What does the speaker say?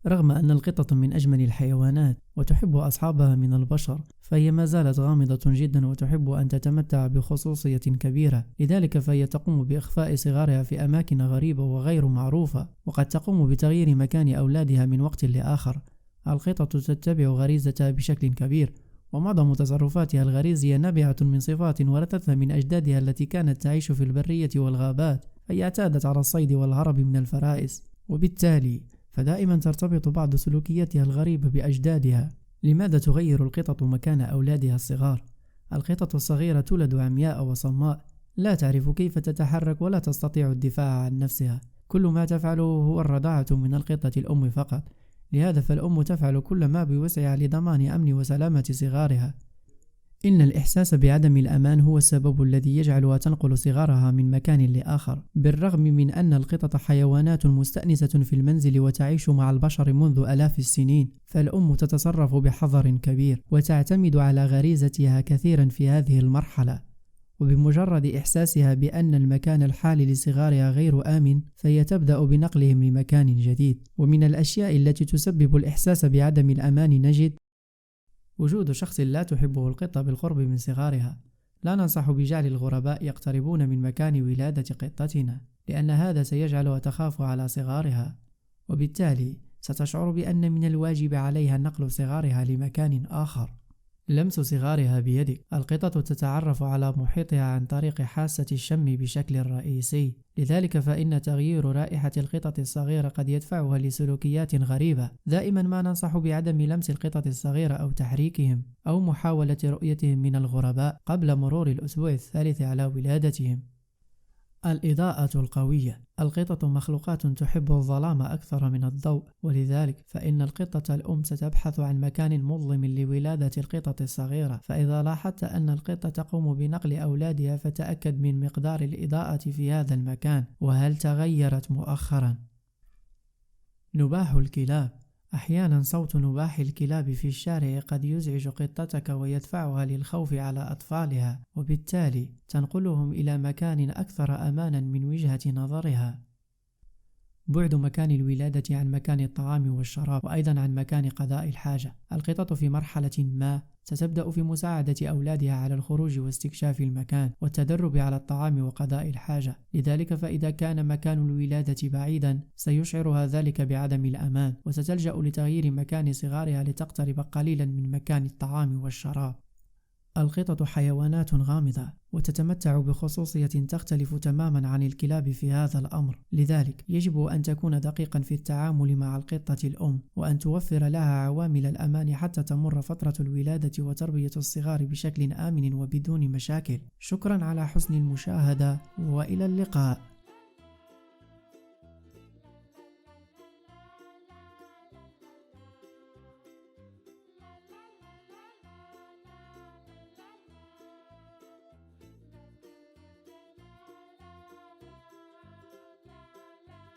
رغم أن القطط من أجمل الحيوانات وتحب أصحابها من البشر، فهي ما زالت غامضة جدا وتحب أن تتمتع بخصوصية كبيرة. لذلك فهي تقوم بإخفاء صغارها في أماكن غريبة وغير معروفة، وقد تقوم بتغيير مكان أولادها من وقت لآخر. القطط تتبع غريزتها بشكل كبير، ومعظم تصرفاتها الغريزية نابعة من صفات ورثتها من أجدادها التي كانت تعيش في البرية والغابات، فهي اعتادت على الصيد والهرب من الفرائس، وبالتالي فدائما ترتبط بعض سلوكياتها الغريبة بأجدادها. لماذا تغير القطط مكان أولادها الصغار؟ القطط الصغيرة تولد عمياء وصماء، لا تعرف كيف تتحرك ولا تستطيع الدفاع عن نفسها. كل ما تفعله هو الرضاعة من القطة الأم فقط، لهذا فالأم تفعل كل ما بوسعها لضمان أمن وسلامة صغارها. إن الإحساس بعدم الأمان هو السبب الذي يجعلها تنقل صغارها من مكان لآخر. بالرغم من أن القطط حيوانات مستأنسة في المنزل وتعيش مع البشر منذ آلاف السنين، فالأم تتصرف بحذر كبير وتعتمد على غريزتها كثيرا في هذه المرحلة. وبمجرد إحساسها بأن المكان الحالي لصغارها غير آمن، فهي تبدأ بنقلهم لمكان جديد. ومن الأشياء التي تسبب الإحساس بعدم الأمان نجد وجود شخص لا تحبه القطة بالقرب من صغارها. لا ننصح بجعل الغرباء يقتربون من مكان ولادة قطتنا، لأن هذا سيجعلها تخاف على صغارها، وبالتالي ستشعر بأن من الواجب عليها نقل صغارها لمكان آخر. لمس صغارها بيدك. القطط تتعرف على محيطها عن طريق حاسة الشم بشكل رئيسي، لذلك فإن تغيير رائحة القطط الصغيرة قد يدفعها لسلوكيات غريبة. دائما ما ننصح بعدم لمس القطط الصغيرة أو تحريكهم أو محاولة رؤيتهم من الغرباء قبل مرور الأسبوع الثالث على ولادتهم. الإضاءة القوية. القطط مخلوقات تحب الظلام أكثر من الضوء، ولذلك فإن القطة الأم ستبحث عن مكان مظلم لولادة القطط الصغيرة. فإذا لاحظت أن القطة تقوم بنقل أولادها، فتأكد من مقدار الإضاءة في هذا المكان وهل تغيرت مؤخرا. نباح الكلاب. أحيانا صوت نباح الكلاب في الشارع قد يزعج قطتك ويدفعها للخوف على أطفالها، وبالتالي تنقلهم إلى مكان أكثر أمانا من وجهة نظرها. بعد مكان الولادة عن مكان الطعام والشراب، وأيضا عن مكان قضاء الحاجة. القطط في مرحلة ما ستبدأ في مساعدة أولادها على الخروج واستكشاف المكان والتدرب على الطعام وقضاء الحاجة. لذلك فإذا كان مكان الولادة بعيدا، سيشعرها ذلك بعدم الأمان، وستلجأ لتغيير مكان صغارها لتقترب قليلا من مكان الطعام والشراب. القطط حيوانات غامضة وتتمتع بخصوصية تختلف تماما عن الكلاب في هذا الأمر، لذلك يجب أن تكون دقيقا في التعامل مع القطة الأم، وأن توفر لها عوامل الأمان حتى تمر فترة الولادة وتربية الصغار بشكل آمن وبدون مشاكل. شكرا على حسن المشاهدة، وإلى اللقاء.